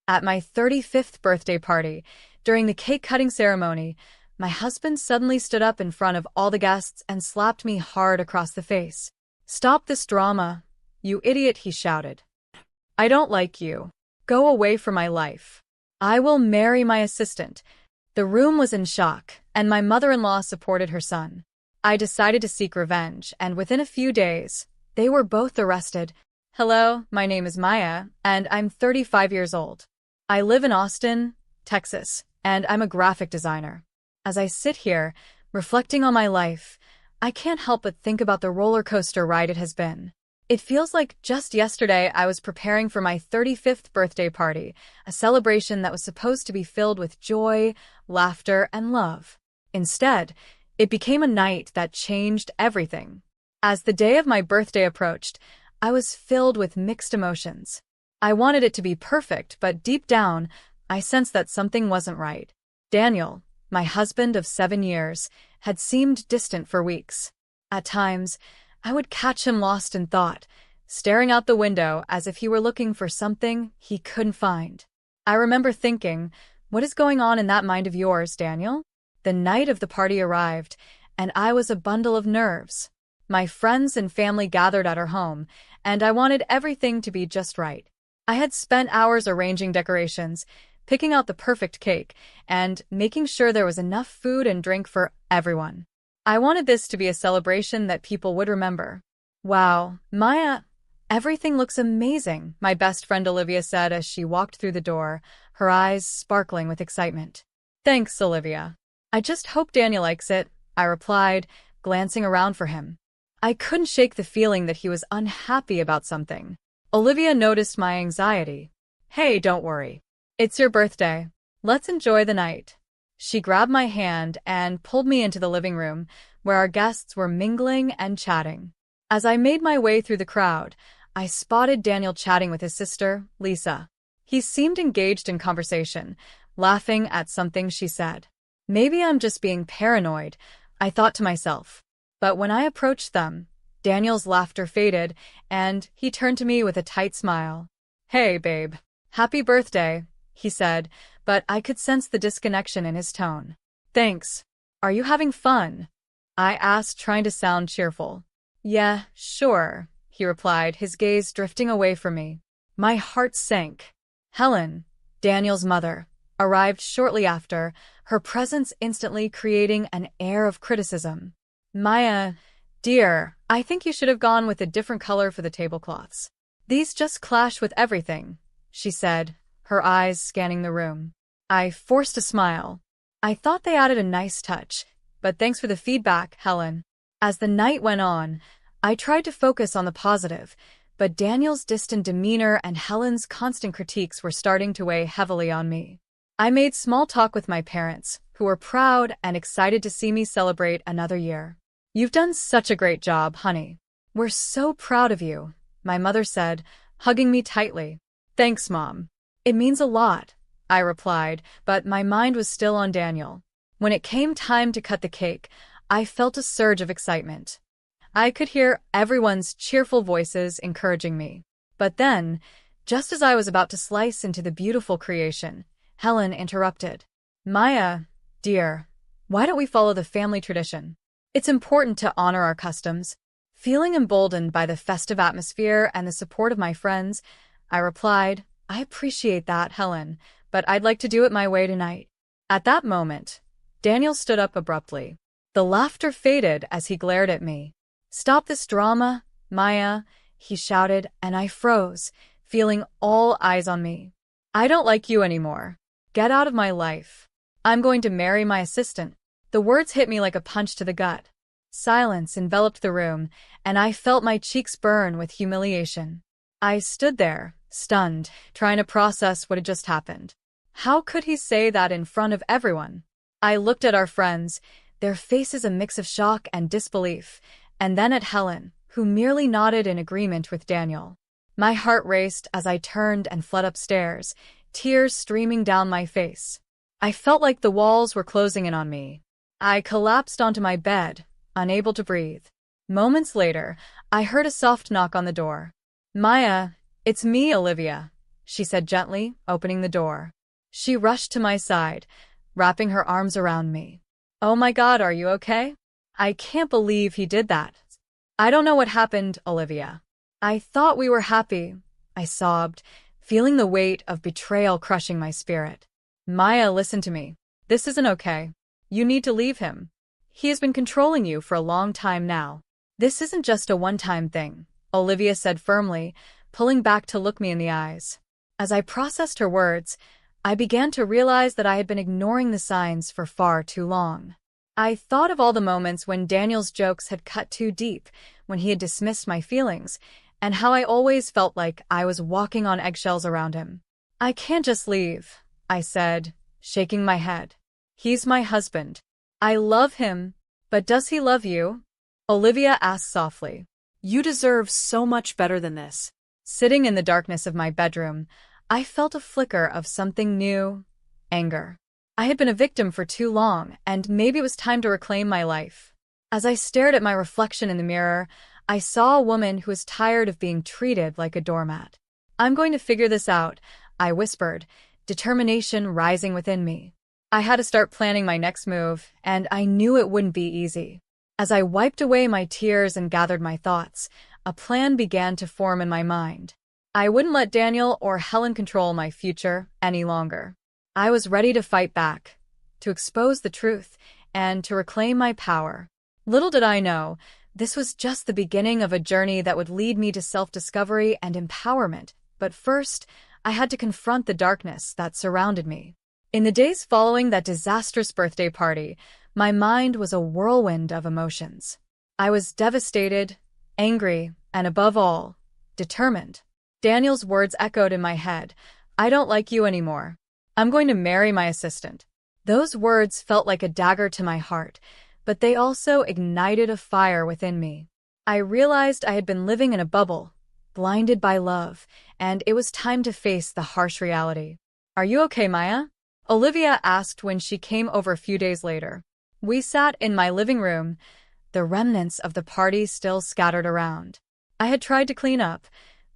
At my 35th birthday party, during the cake-cutting ceremony, my husband suddenly stood up in front of all the guests and slapped me hard across the face. "Stop this drama, you idiot," he shouted. "I don't like you. Go away from my life. I will marry my assistant." The room was in shock, and my mother-in-law supported her son. I decided to seek revenge, and within a few days, they were both arrested. Hello, my name is Maya, and I'm 35 years old. I live in Austin, Texas, and I'm a graphic designer. As I sit here, reflecting on my life, I can't help but think about the roller coaster ride it has been. It feels like just yesterday I was preparing for my 35th birthday party, a celebration that was supposed to be filled with joy, laughter, and love. Instead, it became a night that changed everything. As the day of my birthday approached, I was filled with mixed emotions. I wanted it to be perfect, but deep down, I sensed that something wasn't right. Daniel, my husband of 7 years, had seemed distant for weeks. At times, I would catch him lost in thought, staring out the window as if he were looking for something he couldn't find. I remember thinking, "What is going on in that mind of yours, Daniel?" The night of the party arrived, and I was a bundle of nerves. My friends and family gathered at our home, and I wanted everything to be just right. I had spent hours arranging decorations, picking out the perfect cake, and making sure there was enough food and drink for everyone. I wanted this to be a celebration that people would remember. "Wow, Maya, everything looks amazing," my best friend Olivia said as she walked through the door, her eyes sparkling with excitement. "Thanks, Olivia. I just hope Daniel likes it," I replied, glancing around for him. I couldn't shake the feeling that he was unhappy about something. Olivia noticed my anxiety. "Hey, don't worry. It's your birthday. Let's enjoy the night." She grabbed my hand and pulled me into the living room, where our guests were mingling and chatting. As I made my way through the crowd, I spotted Daniel chatting with his sister, Lisa. He seemed engaged in conversation, laughing at something she said. Maybe I'm just being paranoid, I thought to myself. But when I approached them, Daniel's laughter faded, and he turned to me with a tight smile. "Hey, babe. Happy birthday," he said, but I could sense the disconnection in his tone. "Thanks. Are you having fun?" I asked, trying to sound cheerful. "Yeah, sure," he replied, his gaze drifting away from me. My heart sank. Helen, Daniel's mother, arrived shortly after, her presence instantly creating an air of criticism. "Maya, dear, I think you should have gone with a different color for the tablecloths. These just clash with everything," she said, her eyes scanning the room. I forced a smile. "I thought they added a nice touch, but thanks for the feedback, Helen." As the night went on, I tried to focus on the positive, but Daniel's distant demeanor and Helen's constant critiques were starting to weigh heavily on me. I made small talk with my parents, who were proud and excited to see me celebrate another year. "You've done such a great job, honey. We're so proud of you," my mother said, hugging me tightly. "Thanks, Mom. It means a lot," I replied, but my mind was still on Daniel. When it came time to cut the cake, I felt a surge of excitement. I could hear everyone's cheerful voices encouraging me. But then, just as I was about to slice into the beautiful creation, Helen interrupted. "Maya, dear, why don't we follow the family tradition? It's important to honor our customs." Feeling emboldened by the festive atmosphere and the support of my friends, I replied, "I appreciate that, Helen, but I'd like to do it my way tonight." At that moment, Daniel stood up abruptly. The laughter faded as he glared at me. "Stop this drama, Maya," he shouted, and I froze, feeling all eyes on me. "I don't like you anymore. Get out of my life. I'm going to marry my assistant." The words hit me like a punch to the gut. Silence enveloped the room, and I felt my cheeks burn with humiliation. I stood there, stunned, trying to process what had just happened. How could he say that in front of everyone? I looked at our friends, their faces a mix of shock and disbelief, and then at Helen, who merely nodded in agreement with Daniel. My heart raced as I turned and fled upstairs, tears streaming down my face. I felt like the walls were closing in on me. I collapsed onto my bed, unable to breathe. Moments later, I heard a soft knock on the door. "Maya, it's me, Olivia," she said gently, opening the door. She rushed to my side, wrapping her arms around me. Oh my God, are you okay? I can't believe he did that. I don't know what happened, Olivia. I thought we were happy, I sobbed, feeling the weight of betrayal crushing my spirit. Maya, listen to me. This isn't okay. You need to leave him. He has been controlling you for a long time now. This isn't just a one-time thing, Olivia said firmly, pulling back to look me in the eyes. As I processed her words, I began to realize that I had been ignoring the signs for far too long. I thought of all the moments when Daniel's jokes had cut too deep, when he had dismissed my feelings, and how I always felt like I was walking on eggshells around him. I can't just leave, I said, shaking my head. He's my husband. I love him, but does he love you? Olivia asked softly. You deserve so much better than this. Sitting in the darkness of my bedroom, I felt a flicker of something new, anger. I had been a victim for too long, and maybe it was time to reclaim my life. As I stared at my reflection in the mirror, I saw a woman who was tired of being treated like a doormat. I'm going to figure this out, I whispered, determination rising within me. I had to start planning my next move, and I knew it wouldn't be easy. As I wiped away my tears and gathered my thoughts, a plan began to form in my mind. I wouldn't let Daniel or Helen control my future any longer. I was ready to fight back, to expose the truth, and to reclaim my power. Little did I know, this was just the beginning of a journey that would lead me to self-discovery and empowerment. But first, I had to confront the darkness that surrounded me. In the days following that disastrous birthday party, my mind was a whirlwind of emotions. I was devastated, angry, and above all, determined. Daniel's words echoed in my head. I don't like you anymore. I'm going to marry my assistant. Those words felt like a dagger to my heart, but they also ignited a fire within me. I realized I had been living in a bubble, blinded by love, and it was time to face the harsh reality. Are you okay, Maya? Olivia asked when she came over a few days later. We sat in my living room, the remnants of the party still scattered around. I had tried to clean up,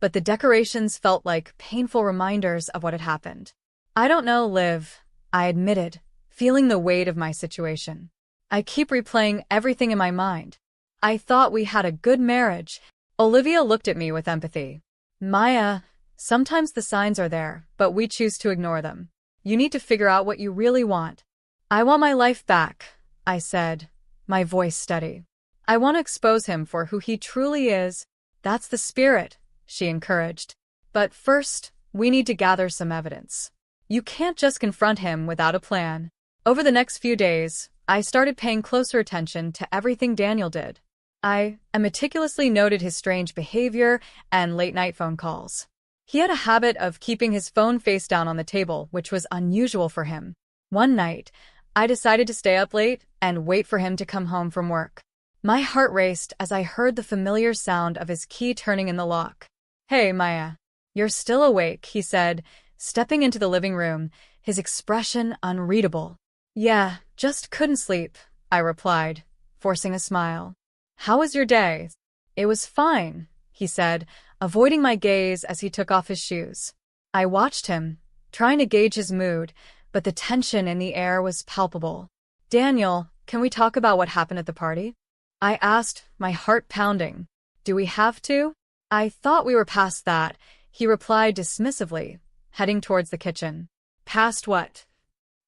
but the decorations felt like painful reminders of what had happened. I don't know, Liv, I admitted, feeling the weight of my situation. I keep replaying everything in my mind. I thought we had a good marriage. Olivia looked at me with empathy. Maya, sometimes the signs are there, but we choose to ignore them. You need to figure out what you really want. I want my life back, I said, my voice steady. I want to expose him for who he truly is. That's the spirit, she encouraged. But first, we need to gather some evidence. You can't just confront him without a plan. Over the next few days, I started paying closer attention to everything Daniel did. I meticulously noted his strange behavior and late-night phone calls. He had a habit of keeping his phone face down on the table, which was unusual for him. One night, I decided to stay up late and wait for him to come home from work. My heart raced as I heard the familiar sound of his key turning in the lock. Hey, Maya. You're still awake, he said, stepping into the living room, his expression unreadable. Yeah, just couldn't sleep, I replied, forcing a smile. How was your day? It was fine, he said, avoiding my gaze as he took off his shoes. I watched him, trying to gauge his mood, but the tension in the air was palpable. Daniel, can we talk about what happened at the party? I asked, my heart pounding. Do we have to? I thought we were past that, he replied dismissively, heading towards the kitchen. Past what?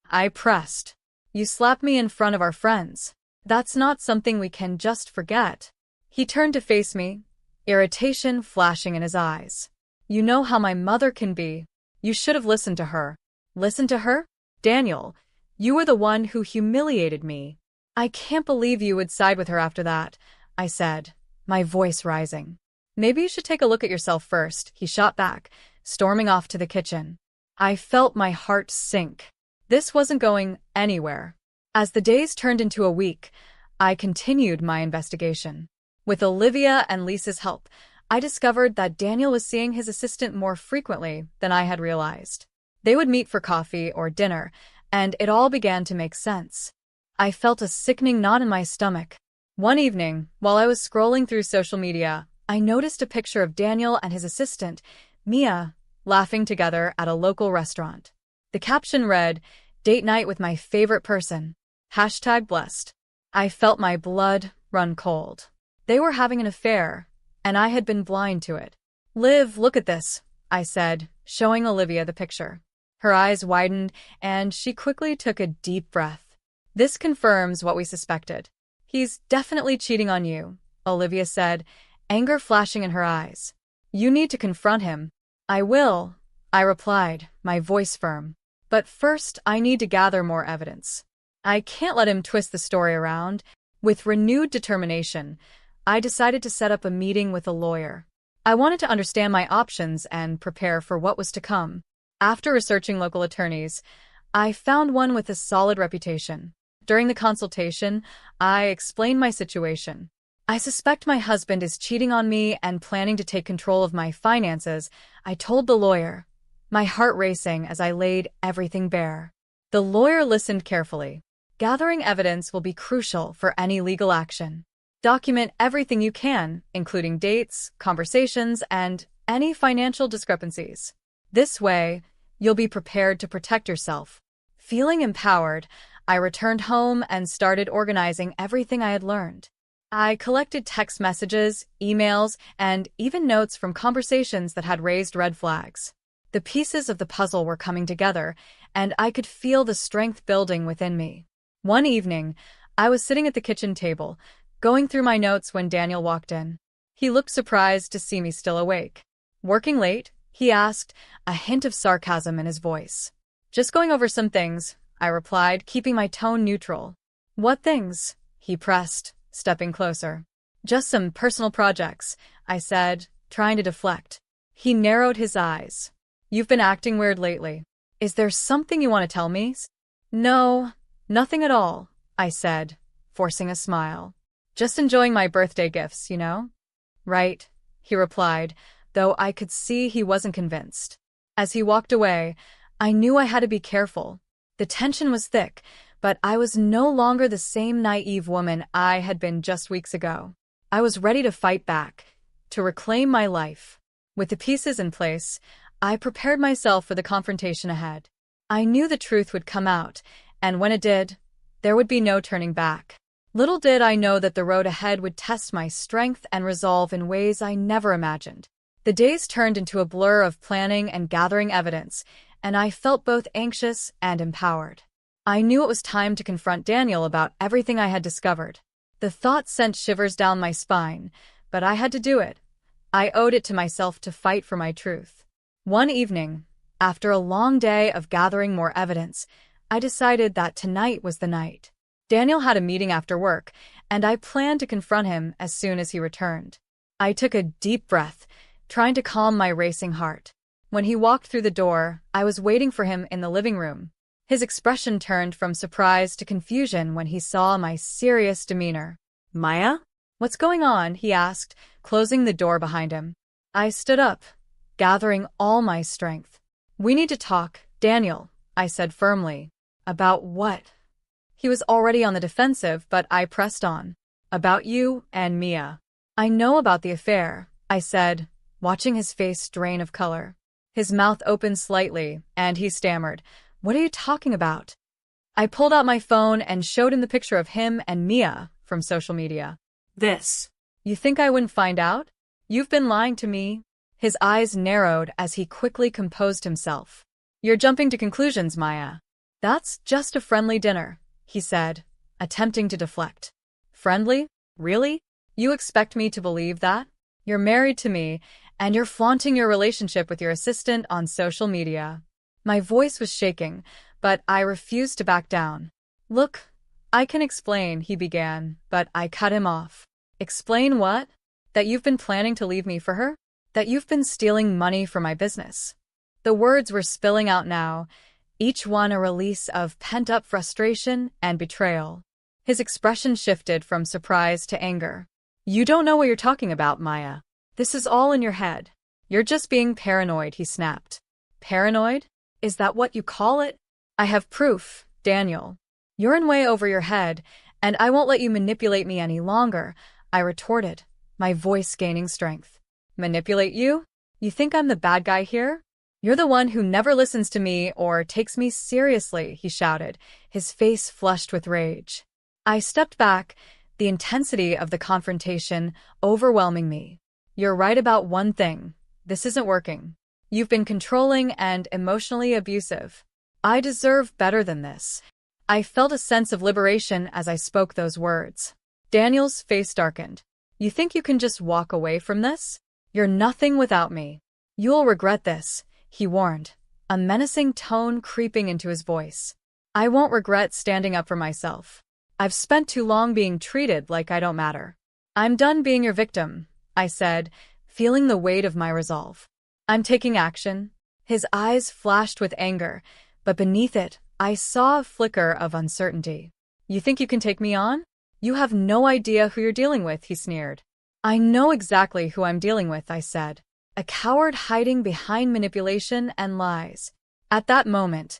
I pressed. You slapped me in front of our friends. That's not something we can just forget. He turned to face me, irritation flashing in his eyes. You know how my mother can be. You should have listened to her. Listen to her? Daniel, you were the one who humiliated me. I can't believe you would side with her after that, I said, my voice rising. Maybe you should take a look at yourself first, he shot back, storming off to the kitchen. I felt my heart sink. This wasn't going anywhere. As the days turned into a week, I continued my investigation. With Olivia and Lisa's help, I discovered that Daniel was seeing his assistant more frequently than I had realized. They would meet for coffee or dinner, and it all began to make sense. I felt a sickening knot in my stomach. One evening, while I was scrolling through social media, I noticed a picture of Daniel and his assistant, Mia, laughing together at a local restaurant. The caption read, "Date night with my favorite person. #blessed." I felt my blood run cold. They were having an affair, and I had been blind to it. "Liv, look at this," I said, showing Olivia the picture. Her eyes widened, and she quickly took a deep breath. "This confirms what we suspected. He's definitely cheating on you," Olivia said, anger flashing in her eyes. "You need to confront him." "I will," I replied, my voice firm. "But first, I need to gather more evidence. I can't let him twist the story around." With renewed determination, I decided to set up a meeting with a lawyer. I wanted to understand my options and prepare for what was to come. After researching local attorneys, I found one with a solid reputation. During the consultation, I explained my situation. "I suspect my husband is cheating on me and planning to take control of my finances," I told the lawyer, my heart racing as I laid everything bare. The lawyer listened carefully. "Gathering evidence will be crucial for any legal action. Document everything you can, including dates, conversations, and any financial discrepancies. This way, you'll be prepared to protect yourself." Feeling empowered, I returned home and started organizing everything I had learned. I collected text messages, emails, and even notes from conversations that had raised red flags. The pieces of the puzzle were coming together, and I could feel the strength building within me. One evening, I was sitting at the kitchen table, going through my notes when Daniel walked in. He looked surprised to see me still awake. "Working late?" he asked, a hint of sarcasm in his voice. "Just going over some things," I replied, keeping my tone neutral. "What things?" he pressed, stepping closer. "Just some personal projects," I said, trying to deflect. He narrowed his eyes. "You've been acting weird lately. Is there something you want to tell me?" "No, nothing at all," I said, forcing a smile. "Just enjoying my birthday gifts, you know?" "Right," he replied, though I could see he wasn't convinced. As he walked away, I knew I had to be careful. The tension was thick, but I was no longer the same naive woman I had been just weeks ago. I was ready to fight back, to reclaim my life. With the pieces in place, I prepared myself for the confrontation ahead. I knew the truth would come out, and when it did, there would be no turning back. Little did I know that the road ahead would test my strength and resolve in ways I never imagined. The days turned into a blur of planning and gathering evidence, and I felt both anxious and empowered. I knew it was time to confront Daniel about everything I had discovered. The thought sent shivers down my spine, but I had to do it. I owed it to myself to fight for my truth. One evening, after a long day of gathering more evidence, I decided that tonight was the night. Daniel had a meeting after work, and I planned to confront him as soon as he returned. I took a deep breath, trying to calm my racing heart. When he walked through the door, I was waiting for him in the living room. His expression turned from surprise to confusion when he saw my serious demeanor. "Maya? What's going on?" he asked, closing the door behind him. I stood up, gathering all my strength. "We need to talk, Daniel," I said firmly. "About what?" He was already on the defensive, but I pressed on. "About you and Mia." "I know about the affair," I said, watching his face drain of color. His mouth opened slightly, and he stammered, "What are you talking about?" I pulled out my phone and showed him the picture of him and Mia from social media. "This. You think I wouldn't find out? You've been lying to me." His eyes narrowed as he quickly composed himself. "You're jumping to conclusions, Maya. That's just a friendly dinner," he said, attempting to deflect. "Friendly? Really? You expect me to believe that? You're married to me, and you're flaunting your relationship with your assistant on social media." My voice was shaking, but I refused to back down. "Look, I can explain," he began, but I cut him off. "Explain what? That you've been planning to leave me for her? That you've been stealing money for my business?" The words were spilling out now, each one a release of pent-up frustration and betrayal. His expression shifted from surprise to anger. "You don't know what you're talking about, Maya. This is all in your head. You're just being paranoid," he snapped. "Paranoid? Is that what you call it?" "I have proof, Daniel. You're in way over your head, and I won't let you manipulate me any longer," I retorted, my voice gaining strength. "Manipulate you? You think I'm the bad guy here?" "You're the one who never listens to me or takes me seriously," he shouted, his face flushed with rage. I stepped back, the intensity of the confrontation overwhelming me. "You're right about one thing. This isn't working. You've been controlling and emotionally abusive. I deserve better than this." I felt a sense of liberation as I spoke those words. Daniel's face darkened. "You think you can just walk away from this? You're nothing without me. You'll regret this," he warned, a menacing tone creeping into his voice. "I won't regret standing up for myself. I've spent too long being treated like I don't matter." "I'm done being your victim," I said, feeling the weight of my resolve. "I'm taking action." His eyes flashed with anger, but beneath it, I saw a flicker of uncertainty. "You think you can take me on? You have no idea who you're dealing with," he sneered. "I know exactly who I'm dealing with," I said. "A coward hiding behind manipulation and lies." At that moment,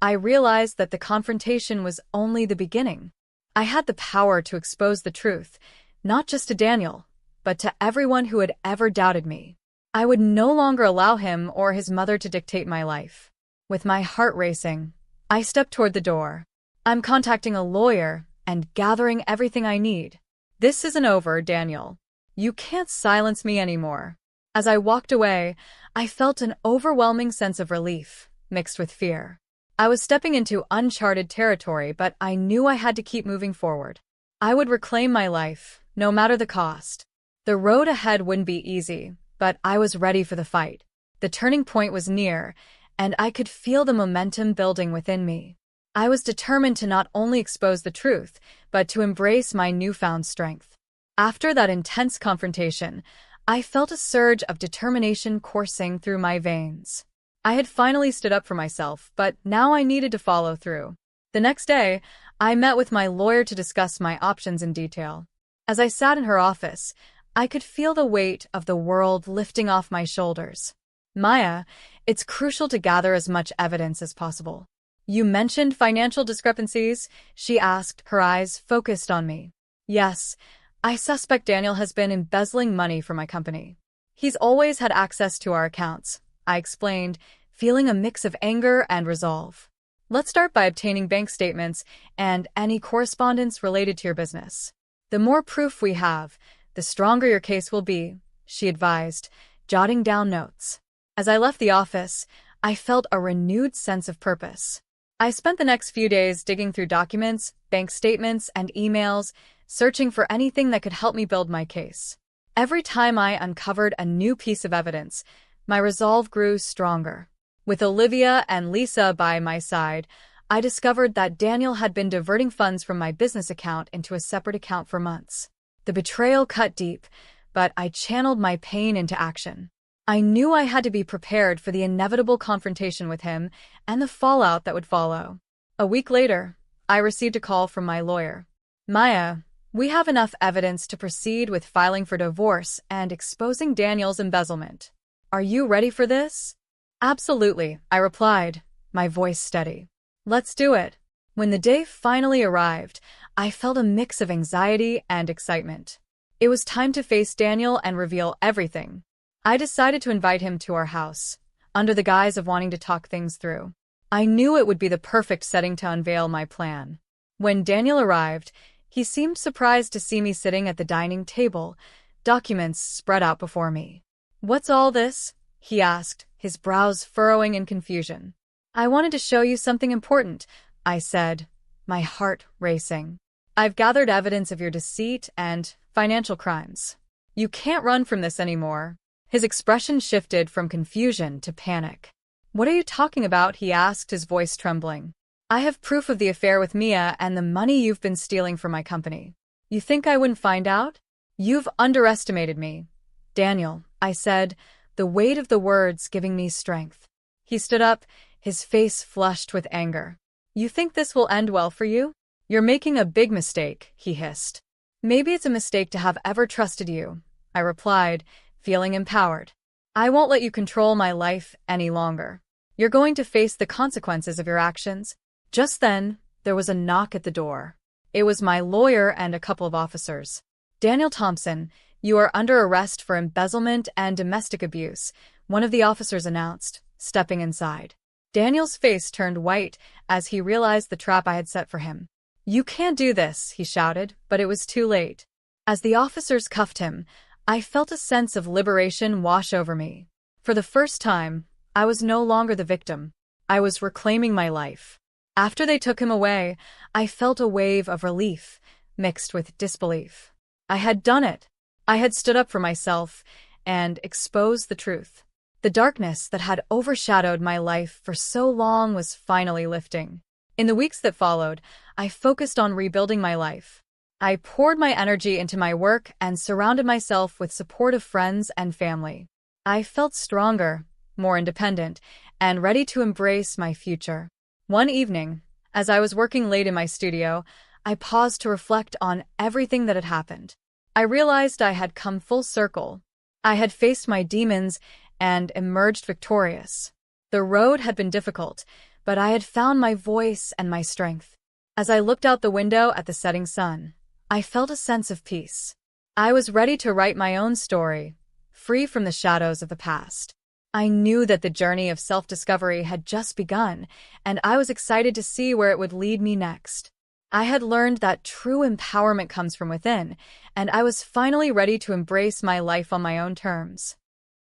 I realized that the confrontation was only the beginning. I had the power to expose the truth, not just to Daniel, but to everyone who had ever doubted me. I would no longer allow him or his mother to dictate my life. With my heart racing, I stepped toward the door. "I'm contacting a lawyer and gathering everything I need. This isn't over, Daniel. You can't silence me anymore." As I walked away, I felt an overwhelming sense of relief, mixed with fear. I was stepping into uncharted territory, but I knew I had to keep moving forward. I would reclaim my life, no matter the cost. The road ahead wouldn't be easy, but I was ready for the fight. The turning point was near, and I could feel the momentum building within me. I was determined to not only expose the truth, but to embrace my newfound strength. After that intense confrontation, I felt a surge of determination coursing through my veins. I had finally stood up for myself, but now I needed to follow through. The next day, I met with my lawyer to discuss my options in detail. As I sat in her office, I could feel the weight of the world lifting off my shoulders. "Maya, it's crucial to gather as much evidence as possible." "You mentioned financial discrepancies?" she asked, her eyes focused on me. "Yes, I suspect Daniel has been embezzling money for my company. He's always had access to our accounts," I explained, feeling a mix of anger and resolve. "Let's start by obtaining bank statements and any correspondence related to your business. The more proof we have, the stronger your case will be," she advised, jotting down notes. As I left the office, I felt a renewed sense of purpose. I spent the next few days digging through documents, bank statements, and emails, searching for anything that could help me build my case. Every time I uncovered a new piece of evidence, my resolve grew stronger. With Olivia and Lisa by my side, I discovered that Daniel had been diverting funds from my business account into a separate account for months. The betrayal cut deep, but I channeled my pain into action. I knew I had to be prepared for the inevitable confrontation with him and the fallout that would follow. A week later, I received a call from my lawyer. "Maya, we have enough evidence to proceed with filing for divorce and exposing Daniel's embezzlement. Are you ready for this?" "Absolutely," I replied, my voice steady. "Let's do it." When the day finally arrived, I felt a mix of anxiety and excitement. It was time to face Daniel and reveal everything. I decided to invite him to our house, under the guise of wanting to talk things through. I knew it would be the perfect setting to unveil my plan. When Daniel arrived, he seemed surprised to see me sitting at the dining table, documents spread out before me. "What's all this?" he asked, his brows furrowing in confusion. "I wanted to show you something important," I said, my heart racing. "I've gathered evidence of your deceit and financial crimes. You can't run from this anymore." His expression shifted from confusion to panic. "What are you talking about?" he asked, his voice trembling. "I have proof of the affair with Mia and the money you've been stealing from my company. You think I wouldn't find out? You've underestimated me." "Daniel," I said, the weight of the words giving me strength. He stood up, his face flushed with anger. "You think this will end well for you? You're making a big mistake," he hissed. "Maybe it's a mistake to have ever trusted you," I replied, feeling empowered. "I won't let you control my life any longer. You're going to face the consequences of your actions." Just then, there was a knock at the door. It was my lawyer and a couple of officers. "Daniel Thompson, you are under arrest for embezzlement and domestic abuse," one of the officers announced, stepping inside. Daniel's face turned white as he realized the trap I had set for him. "You can't do this," he shouted, but it was too late. As the officers cuffed him, I felt a sense of liberation wash over me. For the first time, I was no longer the victim. I was reclaiming my life. After they took him away, I felt a wave of relief, mixed with disbelief. I had done it. I had stood up for myself and exposed the truth. The darkness that had overshadowed my life for so long was finally lifting. In the weeks that followed, I focused on rebuilding my life. I poured my energy into my work and surrounded myself with supportive friends and family. I felt stronger, more independent, and ready to embrace my future. One evening, as I was working late in my studio, I paused to reflect on everything that had happened. I realized I had come full circle. I had faced my demons and emerged victorious. The road had been difficult, but I had found my voice and my strength. As I looked out the window at the setting sun, I felt a sense of peace. I was ready to write my own story, free from the shadows of the past. I knew that the journey of self-discovery had just begun, and I was excited to see where it would lead me next. I had learned that true empowerment comes from within, and I was finally ready to embrace my life on my own terms.